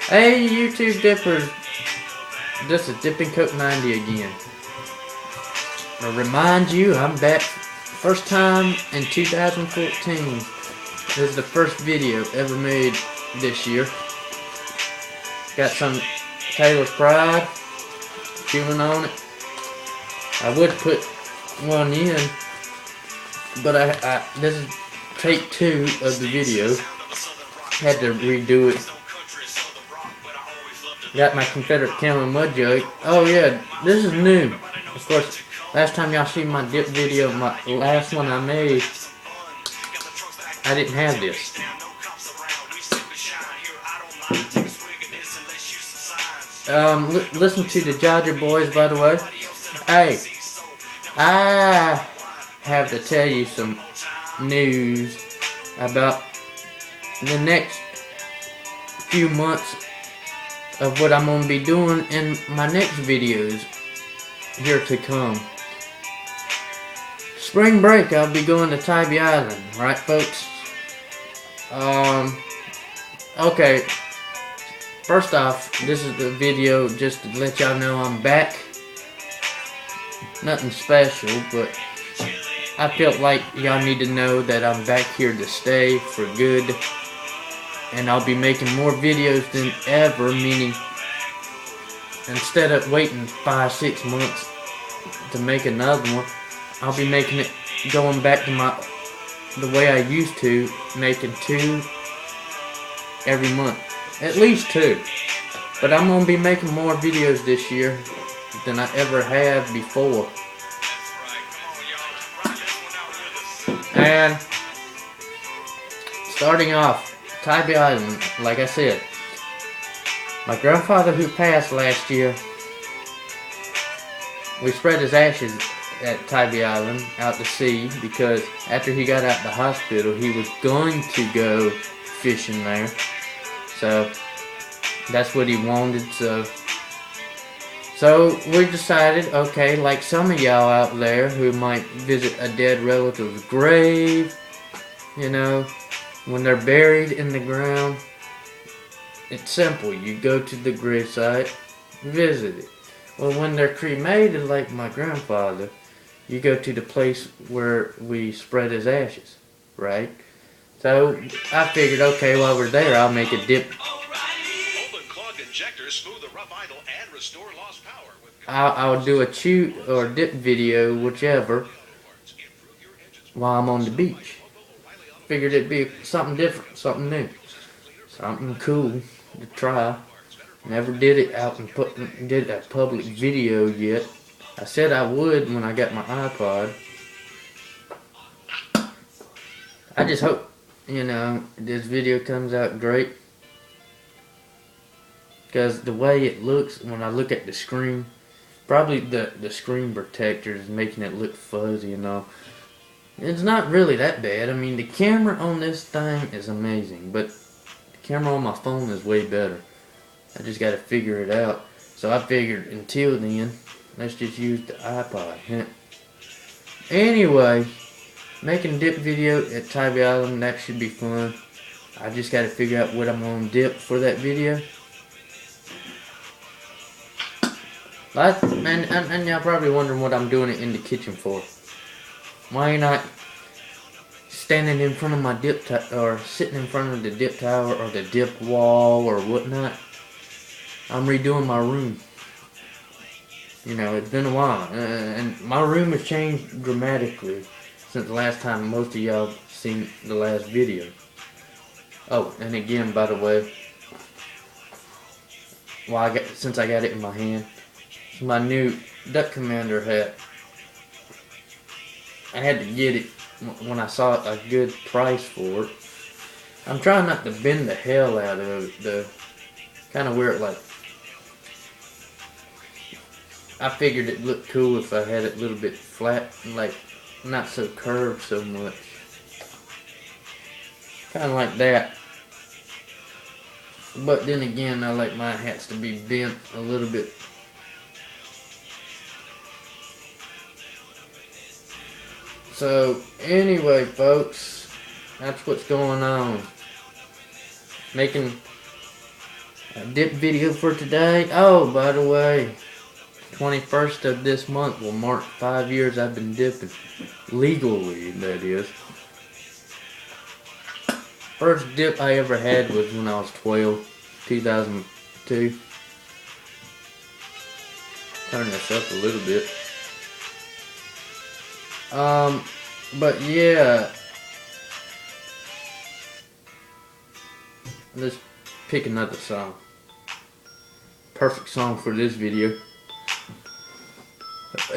Hey, YouTube dippers. This is Dipping Coke 90 again. I remind you, I'm back first time in 2014. This is the first video ever made this year. Got some Taylor's Pride chewing on it. I would put one in, but this is take 2 of the video. Had to redo it. Got my Confederate Camel Mud Jug. Oh yeah, this is new. Of course, last time y'all seen my dip video, my last one I made, I didn't have this. Listen to the Dodger Boys, by the way. Hey, I have to tell you some news about the next few months of what I'm going to be doing in my next videos here to come. Spring break, I'll be going to Tybee Island, right folks? Okay, first off, this is the video just to let y'all know I'm back. Nothing special, but I felt like y'all need to know that I'm back here to stay for good. And I'll be making more videos than ever, meaning instead of waiting 5-6 months to make another one, I'll be making it going back to the way I used to, making 2 every month. At least 2. But I'm going to be making more videos this year than I ever have before. And starting off, Tybee Island, like I said, my grandfather who passed last year, we spread his ashes at Tybee Island out to sea because after he got out the hospital, he was going to go fishing there. So that's what he wanted. So we decided, okay, like some of y'all out there who might visit a dead relative's grave, you know, when they're buried in the ground, it's simple. You go to the gravesite, visit it. Well, when they're cremated, like my grandfather, you go to the place where we spread his ashes, right? So I figured, okay, while we're there, I'll make a dip. I'll do a chew or dip video, whichever, while I'm on the beach. Figured it'd be something different, something new, something cool to try. Never did it out and did a public video yet. I said I would when I got my iPod. I just hope, you know, this video comes out great. Because the way it looks when I look at the screen, probably the screen protector is making it look fuzzy and all. It's not really that bad. I mean, the camera on this thing is amazing, but the camera on my phone is way better. I just got to figure it out. So I figured until then, let's just use the iPod. Anyway, making a dip video at Tybee Island, that should be fun. I just got to figure out what I'm going to dip for that video. And y'all probably wondering what I'm doing it in the kitchen for. Why not standing in front of my dip or sitting in front of the dip tower or the dip wall or whatnot? I'm redoing my room. You know, it's been a while, and my room has changed dramatically since the last time most of y'all seen the last video. Oh, and again, by the way, since I got it in my hand, it's my new Duck Commander hat. I had to get it when I saw a good price for it. I'm trying not to bend the hell out of it, though. Kind of wear it like... I figured it looked cool if I had it a little bit flat, like not so curved so much. Kind of like that. But then again, I like my hats to be bent a little bit. So, anyway, folks, that's what's going on. Making A dip video for today. Oh, by the way, 21st of this month will mark 5 years I've been dipping. Legally, that is. First dip I ever had was when I was 12, 2002. Turn this up a little bit. But yeah. Let's pick another song. Perfect song for this video.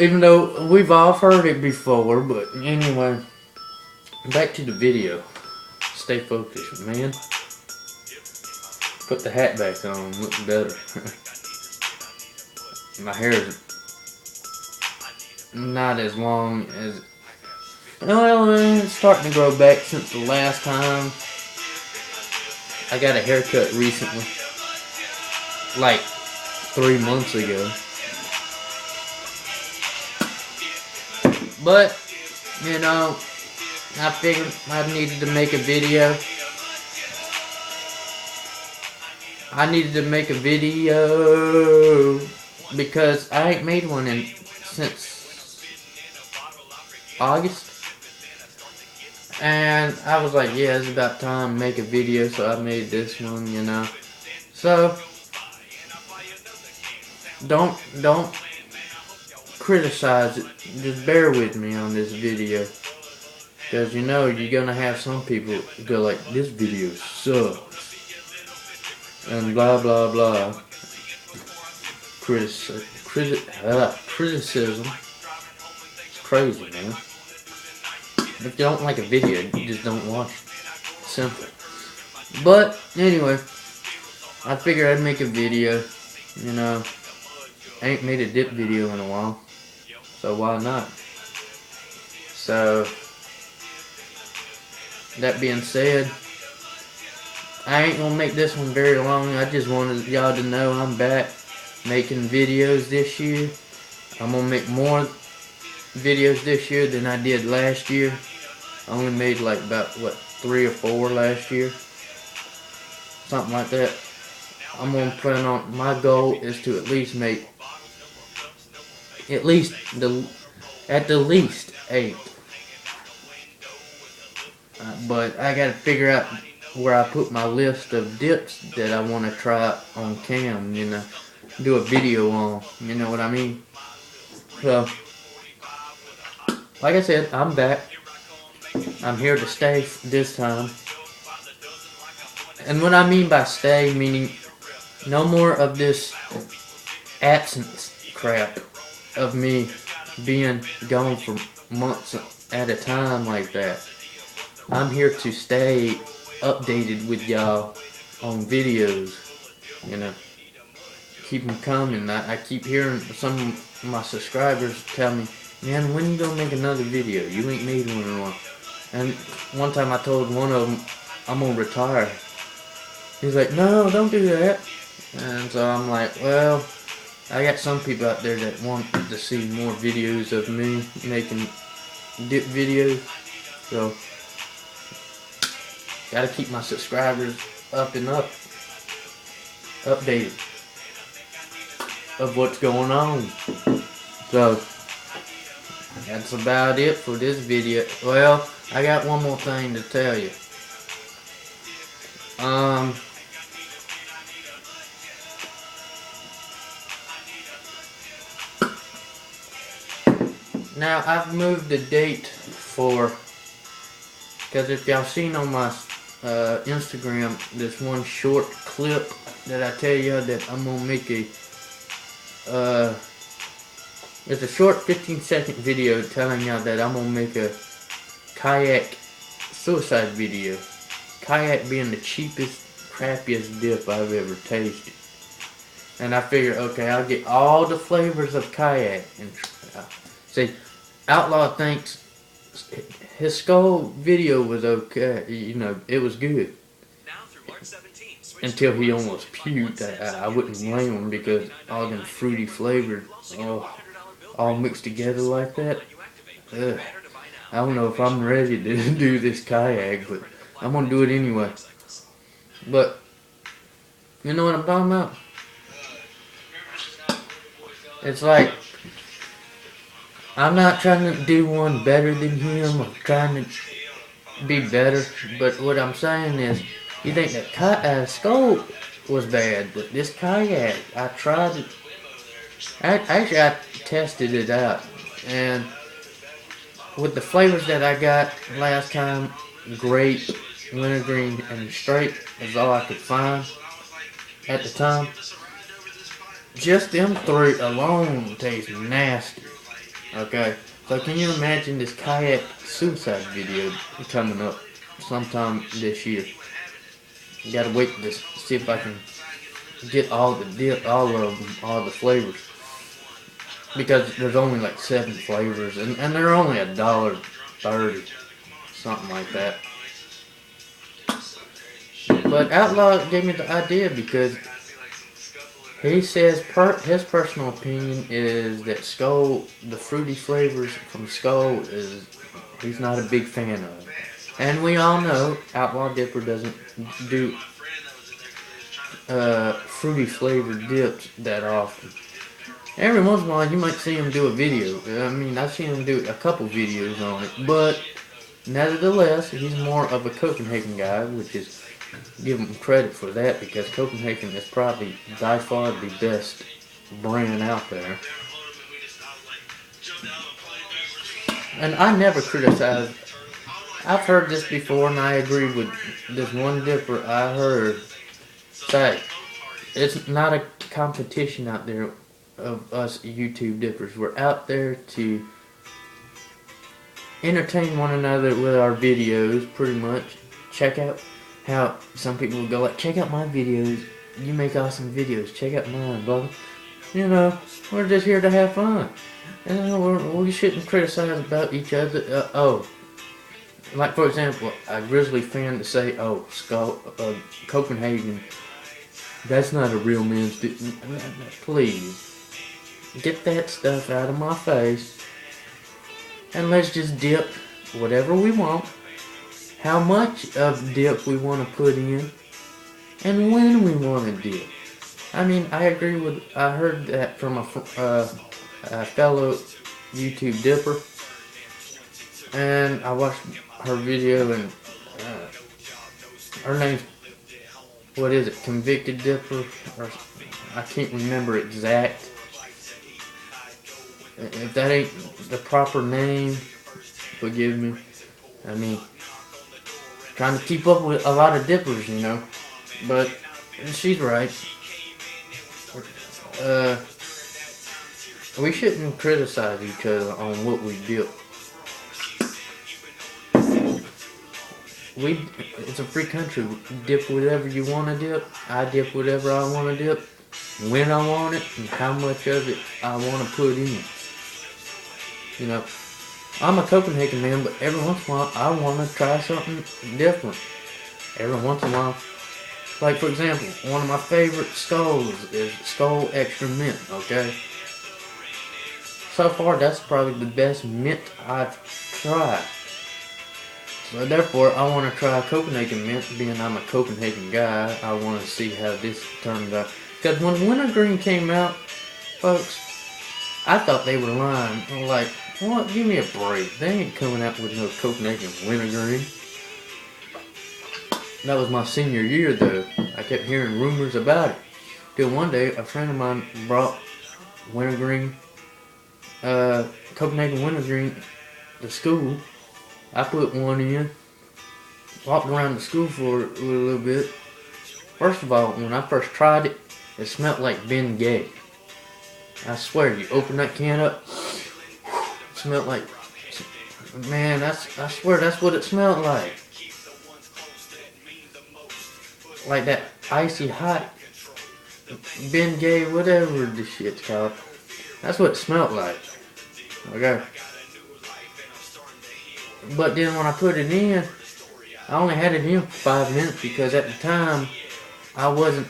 Even though we've all heard it before, but anyway. Back to the video. Stay focused, man. Put the hat back on, looks better. My hair is not as long as... Well, it's starting to grow back since the last time. I got a haircut recently. Like 3 months ago. But, you know, I figured I needed to make a video. Because I ain't made one since August. And I was like, yeah, it's about time to make a video, so I made this one, you know. So, don't criticize it. Just bear with me on this video. Because, you know, you're going to have some people go like, this video sucks. And blah, blah, blah. Criticism. It's crazy, man. If you don't like a video, you just don't watch it. Simple. But, anyway, I figured I'd make a video. You know, I ain't made a dip video in a while. So why not? So, that being said, I ain't gonna make this one very long. I just wanted y'all to know I'm back making videos this year. I'm gonna make more videos this year than I did last year. I only made like about, 3 or 4 last year. Something like that. I'm gonna plan on, my goal is to at least make, at the least 8. But I gotta figure out where I put my list of dips that I want to try on cam, you know, do a video on, you know what I mean? So, like I said, I'm back. I'm here to stay this time. And what I mean by stay, meaning no more of this absence crap of me being gone for months at a time like that. I'm here to stay updated with y'all on videos, you know, keep them coming. I keep hearing some of my subscribers tell me, man, when you gonna make another video? You ain't made one in a while. And one time I told one of them, I'm gonna retire. He's like, no, don't do that. And so I'm like, well, I got some people out there that want to see more videos of me making dip videos. So, gotta keep my subscribers updated of what's going on. So, that's about it for this video. Well, I got one more thing to tell you. Now, I've moved the date for, because if y'all seen on my Instagram, this one short clip that I tell you that I'm gonna make it's a short 15-second video telling y'all that I'm gonna make a kayak suicide video. Kayak being the cheapest, crappiest dip I've ever tasted. And I figure, okay, I'll get all the flavors of kayak. And see, Outlaw thinks his skull video was okay, you know, it was good. Until he almost puked. I wouldn't blame him because all them fruity flavors, all mixed together like that. Ugh. I don't know if I'm ready to do this kayak, but I'm gonna do it anyway. But You know what I'm talking about? It's like, I'm not trying to do one better than him or trying to be better, but what I'm saying is, you think that Skull was bad, but this kayak, I tried it. Actually, I tested it out, and with the flavors that I got last time, grape, wintergreen, and straight is all I could find at the time. Just them three alone taste nasty. Okay, so can you imagine this kayak suicide video coming up sometime this year? You gotta wait to see if I can get all the dip, all of them, all the flavors. Because there's only like 7 flavors, and they're only $1.30, something like that. But Outlaw gave me the idea because he says his personal opinion is that Skull, the fruity flavors from Skull, he's not a big fan of. And we all know Outlaw Dipper doesn't do fruity flavored dips that often. Every once in a while you might see him do a video. I mean, I've seen him do a couple videos on it, but nevertheless, he's more of a Copenhagen guy, which is, give him credit for that, because Copenhagen is probably by far the best brand out there. And I never criticize. I've heard this before, and I agree with this one dipper I heard say, it's not a competition out there of us YouTube dippers. We're out there to entertain one another with our videos, pretty much. Check out how some people will go like, check out my videos, you make awesome videos, check out mine, blah. You know, we're just here to have fun. And we shouldn't criticize about each other. Like for example, a Grizzly fan to say, oh, Copenhagen, that's not a real men's dip. Please. Get that stuff out of my face, and let's just dip whatever we want, how much of dip we want to put in, and when we want to dip. I mean, I heard that from a fellow YouTube dipper, and I watched her video, and her name's, what is it, Convicted Dipper, or I can't remember exact. If that ain't the proper name, forgive me. I mean, trying to keep up with a lot of dippers, you know. But she's right. We shouldn't criticize each other on what we dip. It's a free country. Dip whatever you want to dip. I dip whatever I want to dip, when I want it, and how much of it I want to put in. You know, I'm a Copenhagen man, but every once in a while I want to try something different. Every once in a while. Like for example, one of my favorite Skulls is Skull Extra Mint, okay? So far that's probably the best mint I've tried. So therefore I want to try Copenhagen Mint, being I'm a Copenhagen guy. I want to see how this turns out. Because when Wintergreen came out, folks, I thought they were lying. I'm like, what? Give me a break. They ain't coming out with no Copenhagen Wintergreen. That was my senior year though. I kept hearing rumors about it. Till one day a friend of mine brought Wintergreen, Copenhagen Wintergreen to school. I put one in, walked around the school for a little bit. First of all, when I first tried it, it smelled like Ben Gay. I swear, you open that can up, it smelled like, man, I swear that's what it smelled like. Like that icy hot Ben Gay, whatever the shit's called. That's what it smelled like. Okay. But then when I put it in, I only had it in for 5 minutes because at the time I wasn't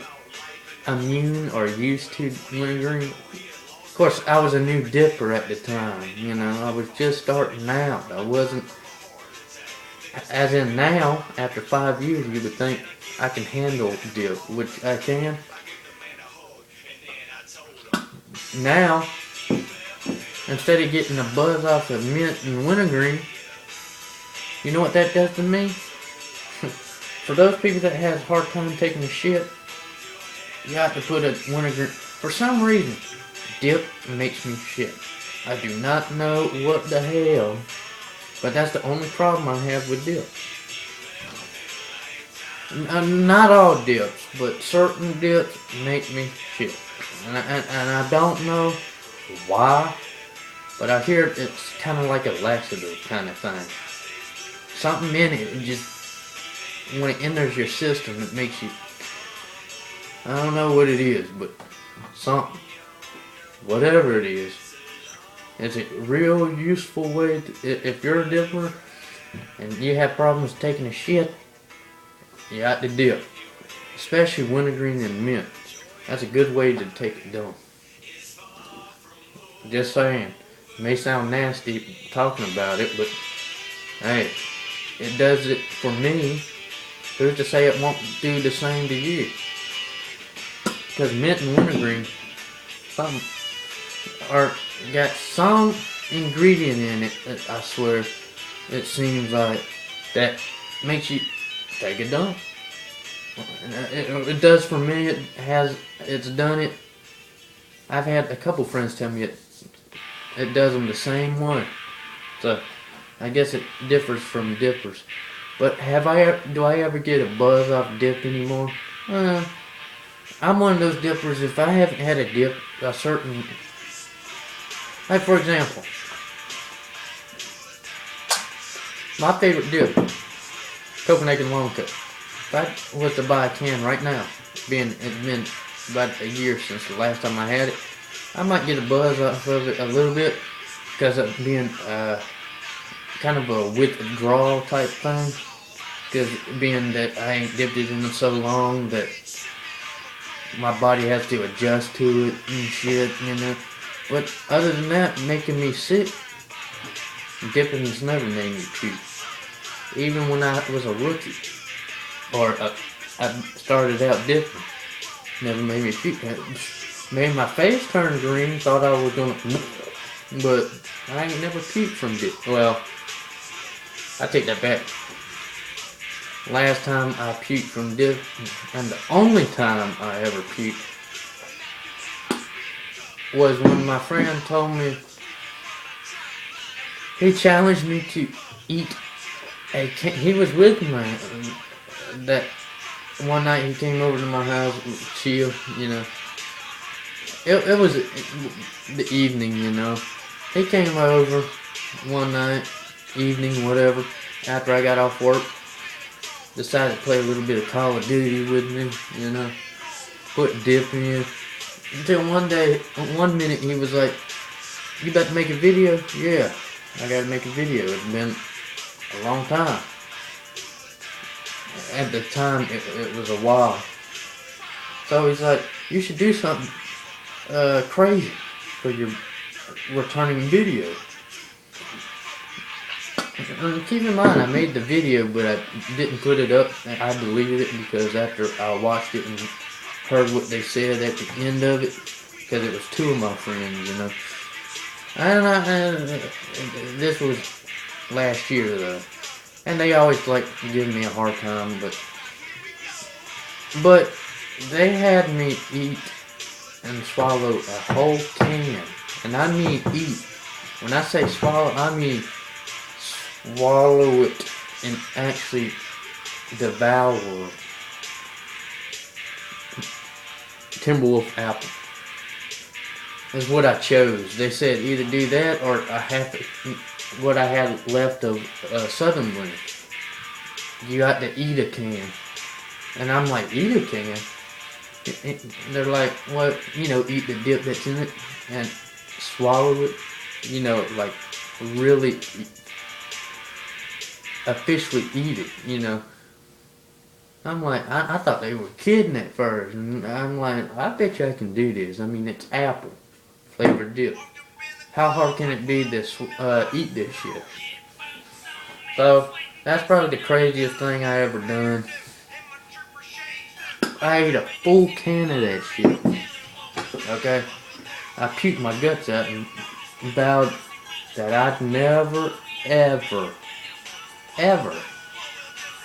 immune or used to Wintergreen. Of course, I was a new dipper at the time. You know, I was just starting out. I wasn't, as in now, after 5 years, you would think I can handle dip, which I can. Now, instead of getting a buzz off of mint and wintergreen, you know what that does to me? For those people that has a hard time taking a shit, you have to put a wintergreen. For some reason, dip makes me shit. I do not know what the hell, but that's the only problem I have with dip. Not all dips, but certain dips make me shit. And I don't know why, but I hear it's kind of like a laxative kind of thing. Something in it just, when it enters your system, it makes you, I don't know what it is, but something, whatever it is, it's a real useful way to, if you're a dipper and you have problems taking a shit, you got to dip. Especially wintergreen and mint. That's a good way to take it down. Just saying. It may sound nasty talking about it, but hey, it does it for me. Who's to say it won't do the same to you? Because mint and wintergreen, got some ingredient in it that I swear it seems like that makes you take it down. It does for me. It's done it. I've had a couple friends tell me it does them the same way. So I guess it differs from dippers. But do I ever get a buzz off dip anymore? I'm one of those dippers. If I haven't had a dip, a certain, like for example, my favorite dip, Copenhagen Long Cut. If I was to buy a can right now, it's been about a year since the last time I had it, I might get a buzz off of it a little bit because of being kind of a withdrawal type thing. Because being that I ain't dipped it in so long that my body has to adjust to it and shit, you know. But other than that, making me sick, dipping's never made me puke. Even when I was a rookie, or I started out dipping, never made me puke. It made my face turn green, thought I was gonna, but I ain't never puked from dip. Well, I take that back. Last time I puked from dip, and the only time I ever puked, was when my friend told me, he challenged me to eat a can. He was with me that one night. He came over to my house, chill, you know. It was the evening, you know. He came over one night, evening, whatever, after I got off work. Decided to play a little bit of Call of Duty with me, you know. Put dip in. Until one minute he was like, "You about to make a video?" "Yeah, I gotta make a video. It's been a long time." At the time, it was a while. So he's like, "You should do something crazy for your returning video." And keep in mind, I made the video, but I didn't put it up. I deleted it because after I watched it and heard what they said at the end of it, because it was two of my friends, you know. And this was last year though, and they always like giving me a hard time, but they had me eat and swallow a whole can, and I mean eat. When I say swallow, I mean swallow it and actually devour Timberwolf apple. Is what I chose. They said either do that or what I had left of Southern Blend. You got to eat a can. And I'm like, eat a can? They're like, well, you know, eat the dip that's in it and swallow it. You know, like really officially eat it, you know. I'm like, I thought they were kidding at first. And I'm like, I bet you I can do this. I mean, it's apple flavored dip. How hard can it be to eat this shit? So, that's probably the craziest thing I ever done. I ate a full can of that shit. Okay? I puked my guts out and vowed that I'd never, ever, ever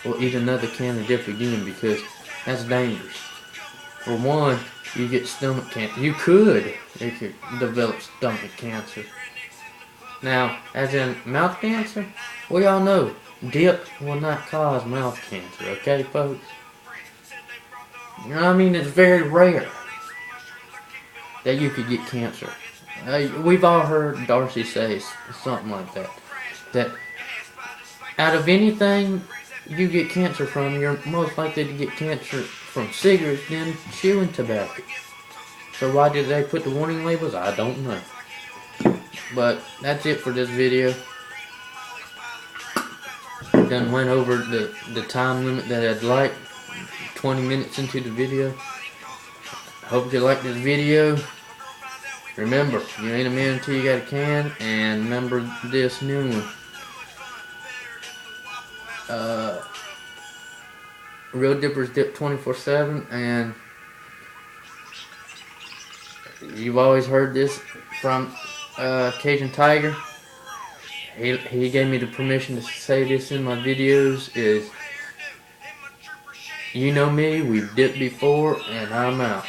will eat another can of dip again, because that's dangerous. For one, you get stomach cancer. You could develop stomach cancer. Now, as in mouth cancer, we all know dip will not cause mouth cancer, okay, folks? You know what I mean? It's very rare that you could get cancer. We've all heard Darcy say something like that. That out of anything you get cancer from, you're most likely to get cancer from cigarettes than chewing tobacco. So why did they put the warning labels? I don't know. But that's it for this video. Done went over the time limit that I'd like. 20 minutes into the video. Hope you like this video. Remember, you ain't a man until you got a can. And remember this new one. Real Dippers dip 24/7, and you've always heard this from Cajun Tiger. He gave me the permission to say this in my videos. Is, you know me, we've dipped before, and I'm out.